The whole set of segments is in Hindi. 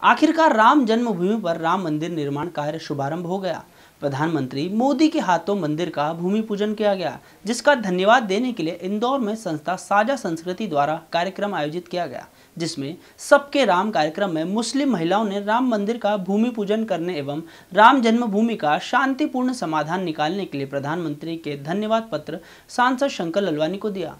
आखिरकार राम जन्मभूमि पर राम मंदिर निर्माण कार्य शुभारंभ हो गया। प्रधानमंत्री मोदी के हाथों मंदिर का भूमि पूजन किया गया, जिसका धन्यवाद देने के लिए इंदौर में संस्था साझा संस्कृति द्वारा कार्यक्रम आयोजित किया गया, जिसमें सबके राम कार्यक्रम में मुस्लिम महिलाओं ने राम मंदिर का भूमि पूजन करने एवं राम जन्मभूमि का शांतिपूर्ण समाधान निकालने के लिए प्रधानमंत्री के धन्यवाद पत्र सांसद शंकर ललवानी को दिया।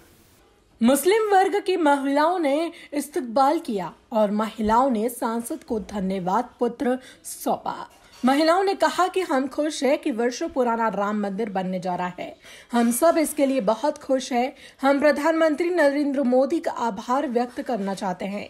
मुस्लिम वर्ग की महिलाओं ने इस्तकबाल किया और महिलाओं ने सांसद को धन्यवाद पत्र सौंपा। महिलाओं ने कहा कि हम खुश हैं कि वर्षों पुराना राम मंदिर बनने जा रहा है। हम सब इसके लिए बहुत खुश हैं। हम प्रधानमंत्री नरेंद्र मोदी का आभार व्यक्त करना चाहते हैं।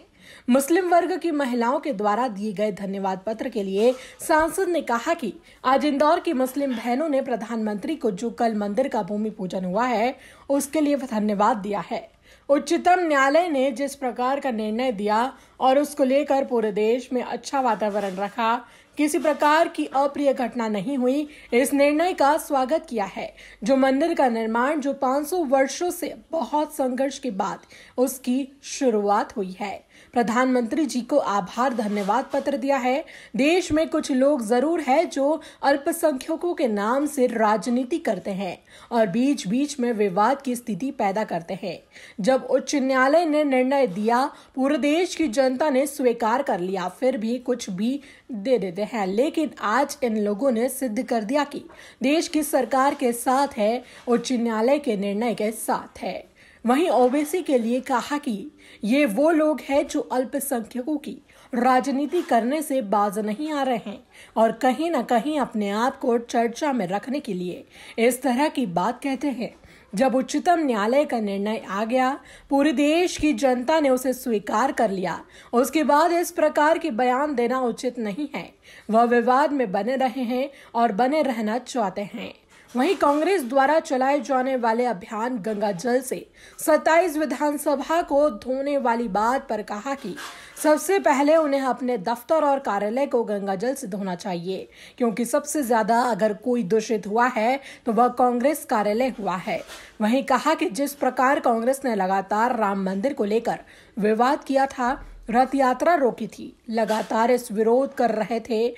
मुस्लिम वर्ग की महिलाओं के द्वारा दिए गए धन्यवाद पत्र के लिए सांसद ने कहा कि आज इंदौर की मुस्लिम बहनों ने प्रधानमंत्री को जो कल मंदिर का भूमि पूजन हुआ है उसके लिए धन्यवाद दिया है। उच्चतम न्यायालय ने जिस प्रकार का निर्णय दिया और उसको लेकर पूरे देश में अच्छा वातावरण रखा, किसी प्रकार की अप्रिय घटना नहीं हुई, इस निर्णय का स्वागत किया है। जो मंदिर का निर्माण जो 500 वर्षों से बहुत संघर्ष के बाद उसकी शुरुआत हुई है। प्रधानमंत्री जी को आभार धन्यवाद पत्र दिया है। देश में कुछ लोग जरूर है जो अल्पसंख्यकों के नाम से राजनीति करते हैं और बीच बीच में विवाद की स्थिति पैदा करते हैं। जब उच्च न्यायालय ने निर्णय दिया, पूरे देश की जनता ने स्वीकार कर लिया, फिर भी कुछ भी दे देते हैं। लेकिन आज इन लोगों ने सिद्ध कर दिया कि देश की सरकार के साथ है, उच्च न्यायालय के निर्णय के साथ है। वहीं ओबीसी के लिए कहा कि ये वो लोग हैं जो अल्पसंख्यकों की राजनीति करने से बाज नहीं आ रहे हैं और कहीं ना कहीं अपने आप को चर्चा में रखने के लिए इस तरह की बात कहते हैं। जब उच्चतम न्यायालय का निर्णय आ गया, पूरे देश की जनता ने उसे स्वीकार कर लिया, उसके बाद इस प्रकार के बयान देना उचित नहीं है। वह विवाद में बने रहे हैं और बने रहना चाहते हैं। वहीं कांग्रेस द्वारा चलाए जाने वाले अभियान गंगा जल से 27 विधानसभा को धोने वाली बात पर कहा कि सबसे पहले उन्हें अपने दफ्तर और कार्यालय को गंगा जल से धोना चाहिए, क्योंकि सबसे ज्यादा अगर कोई दूषित हुआ है तो वह कांग्रेस कार्यालय हुआ है। वहीं कहा कि जिस प्रकार कांग्रेस ने लगातार राम मंदिर को लेकर विवाद किया था, रथ यात्रा रोकी थी, लगातार इस विरोध कर रहे थे,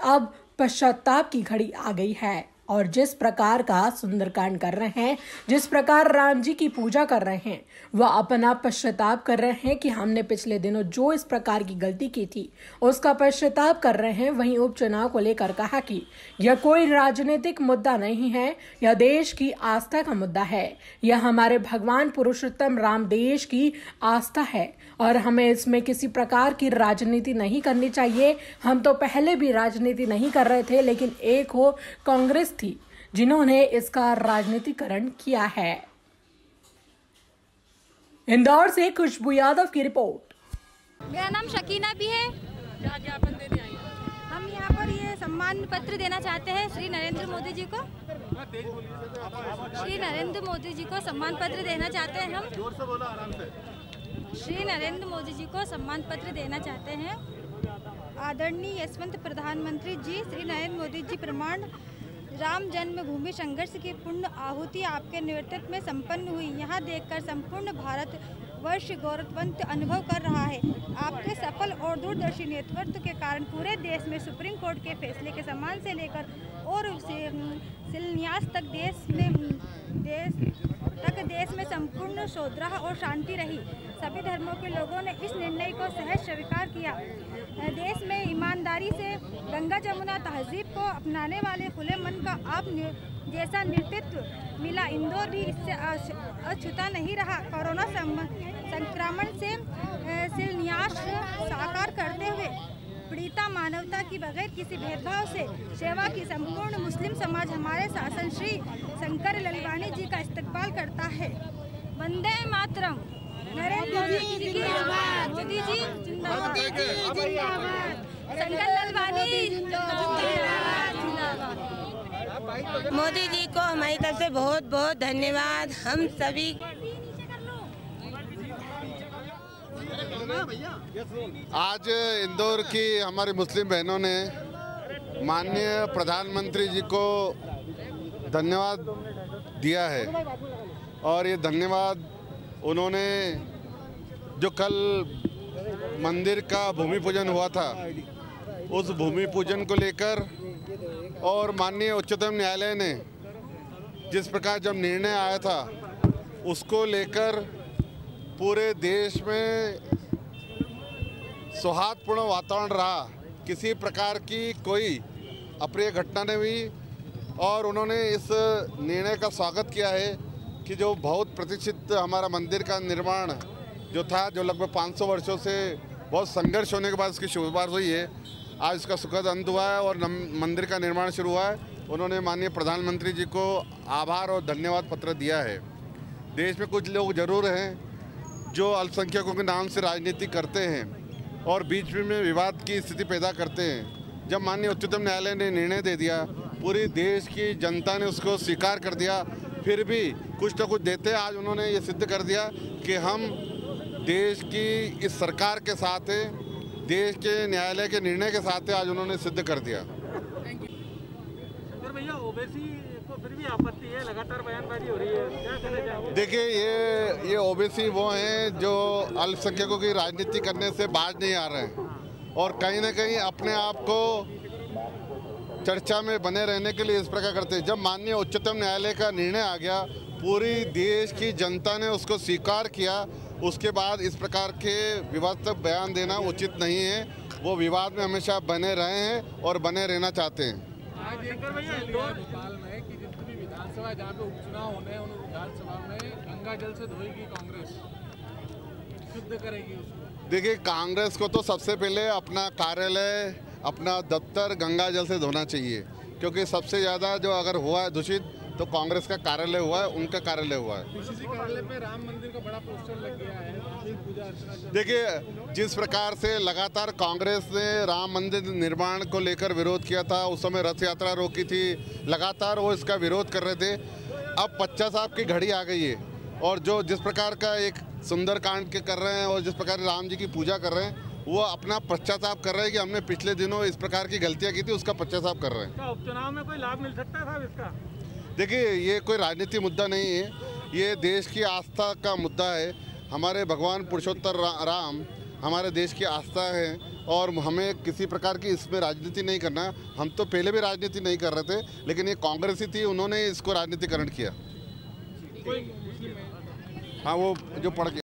अब पश्चाताप की घड़ी आ गई है और जिस प्रकार का सुंदरकांड कर रहे हैं, जिस प्रकार राम जी की पूजा कर रहे हैं, वह अपना पश्चाताप कर रहे हैं कि हमने पिछले दिनों जो इस प्रकार की गलती की थी उसका पश्चाताप कर रहे हैं। वहीं उपचुनाव को लेकर कहा कि यह कोई राजनीतिक मुद्दा नहीं है, यह देश की आस्था का मुद्दा है। यह हमारे भगवान पुरुषोत्तम राम देश की आस्था है और हमें इसमें किसी प्रकार की राजनीति नहीं करनी चाहिए। हम तो पहले भी राजनीति नहीं कर रहे थे, लेकिन एक हो कांग्रेस थी जिन्होंने इसका राजनीतिकरण किया है। इंदौर से खुशबू यादव की रिपोर्ट। मेरा नाम शकीना भी है। क्या ज्ञापन देने आई? हम यहाँ पर ये सम्मान पत्र देना चाहते हैं श्री नरेंद्र मोदी जी को। श्री नरेंद्र मोदी जी को सम्मान पत्र देना चाहते हैं हम। जोर से बोलो, आराम से। श्री नरेंद्र मोदी जी को सम्मान पत्र देना चाहते हैं। आदरणीय यशवंत प्रधानमंत्री जी, श्री नरेंद्र मोदी जी प्रमाण राम जन्मभूमि संघर्ष की पूर्ण आहुति आपके नेतृत्व में संपन्न हुई। यहाँ देखकर संपूर्ण भारत वर्ष गौरववंत अनुभव कर रहा है। आपके सफल और दूरदर्शी नेतृत्व के कारण पूरे देश में सुप्रीम कोर्ट के फैसले के सम्मान से लेकर और शिलान्यास तक देश में संपूर्ण सौहार्द और शांति रही। सभी धर्मों के लोगों ने इस निर्णय को सहज स्वीकार किया। देश में ईमानदारी से गंगा जमुना तहजीब को अपनाने वाले खुले मन का आप जैसा नेतृत्व मिला। इंदौर भी इससे अछूता नहीं रहा। कोरोना संक्रमण से शिलान्यास साकार करते हुए पीड़िता मानवता की बगैर किसी भेदभाव से सेवा की संपूर्ण मुस्लिम समाज हमारे शासन श्री शंकर ललवानी जी का इस्तकबाल करता है। वंदे मातरम। नरेंद्र मोदी जी जिंदाबाद। मोदी जी जिंदाबाद। शंकर ललवानी जिंदाबाद। मोदी जी को हमारी तरफ से बहुत बहुत धन्यवाद। हम सभी आज इंदौर की हमारी मुस्लिम बहनों ने माननीय प्रधानमंत्री जी को धन्यवाद दिया है और ये धन्यवाद उन्होंने जो कल मंदिर का भूमि पूजन हुआ था, उस भूमि पूजन को लेकर और माननीय उच्चतम न्यायालय ने जिस प्रकार जब निर्णय आया था उसको लेकर पूरे देश में सौहार्दपूर्ण वातावरण रहा। किसी प्रकार की कोई अप्रिय घटना नहीं हुई और उन्होंने इस निर्णय का स्वागत किया है कि जो बहुत प्रतीक्षित हमारा मंदिर का निर्माण जो था, जो लगभग 500 वर्षों से बहुत संघर्ष होने के बाद इसकी शुरुआत हुई है, आज इसका सुखद अंत हुआ है और मंदिर का निर्माण शुरू हुआ है। उन्होंने माननीय प्रधानमंत्री जी को आभार और धन्यवाद पत्र दिया है। देश में कुछ लोग जरूर हैं जो अल्पसंख्यकों के नाम से राजनीति करते हैं और बीच में विवाद की स्थिति पैदा करते हैं। जब माननीय उच्चतम न्यायालय ने निर्णय दे दिया, पूरी देश की जनता ने उसको स्वीकार कर दिया, फिर भी कुछ न कुछ देते आज उन्होंने ये सिद्ध कर दिया कि हम देश की इस सरकार के साथ है, देश के न्यायालय के निर्णय के साथ है, आज उन्होंने सिद्ध कर दिया। शंकर भैया, ओबीसी को फिर भी आपत्ति है, लगातार बयानबाजी हो रही है, क्या कहना चाहेंगे? देखिए, ये ओबीसी वो हैं जो अल्पसंख्यकों की राजनीति करने से बाज नहीं आ रहे हैं और कहीं ना कहीं अपने आप को चर्चा में बने रहने के लिए इस प्रकार करते हैं। जब माननीय उच्चतम न्यायालय का निर्णय आ गया, पूरी देश की जनता ने उसको स्वीकार किया, उसके बाद इस प्रकार के विवादास्पद बयान देना उचित नहीं है। वो विवाद में हमेशा बने रहे हैं और बने रहना चाहते हैं। शंकर भैया, भोपाल में कि जितनी भी विधानसभा जहाँ पे उपचुनाव होने हैं, उन विधानसभा में गंगा जल से धोएगी कांग्रेस, शुद्ध करेगी उसको। देखिए, कांग्रेस को तो सबसे पहले अपना कार्यालय, अपना दफ्तर गंगा जल से धोना चाहिए, क्योंकि सबसे ज़्यादा जो अगर हुआ है दूषित तो कांग्रेस का कार्यालय हुआ है, उनका कार्यालय हुआ है। पीसीसी कार्यालय पे राम मंदिर का बड़ा पोस्टर लग गया है, पूजा अर्चना। देखिए, जिस प्रकार से लगातार कांग्रेस ने राम मंदिर निर्माण को लेकर विरोध किया था, उस समय रथ यात्रा रोकी थी, लगातार वो इसका विरोध कर रहे थे। अब 50 साहब की घड़ी आ गई है और जो जिस प्रकार का एक सुंदर कांड के कर रहे हैं और जिस प्रकार राम जी की पूजा कर रहे हैं, वो अपना पश्चाताप कर रहे हैं कि हमने पिछले दिनों इस प्रकार की गलतियां की थी, उसका पश्चाताप कर रहे हैं। क्या उपचुनाव में कोई लाभ मिल सकता है साहब इसका? देखिए, ये कोई राजनीतिक मुद्दा नहीं है, ये देश की आस्था का मुद्दा है। हमारे भगवान पुरुषोत्तम राम हमारे देश की आस्था है और हमें किसी प्रकार की इसमें राजनीति नहीं करना। हम तो पहले भी राजनीति नहीं कर रहे थे, लेकिन ये कांग्रेस ही थी, उन्होंने इसको राजनीतिकरण किया। हाँ, वो जो पढ़ के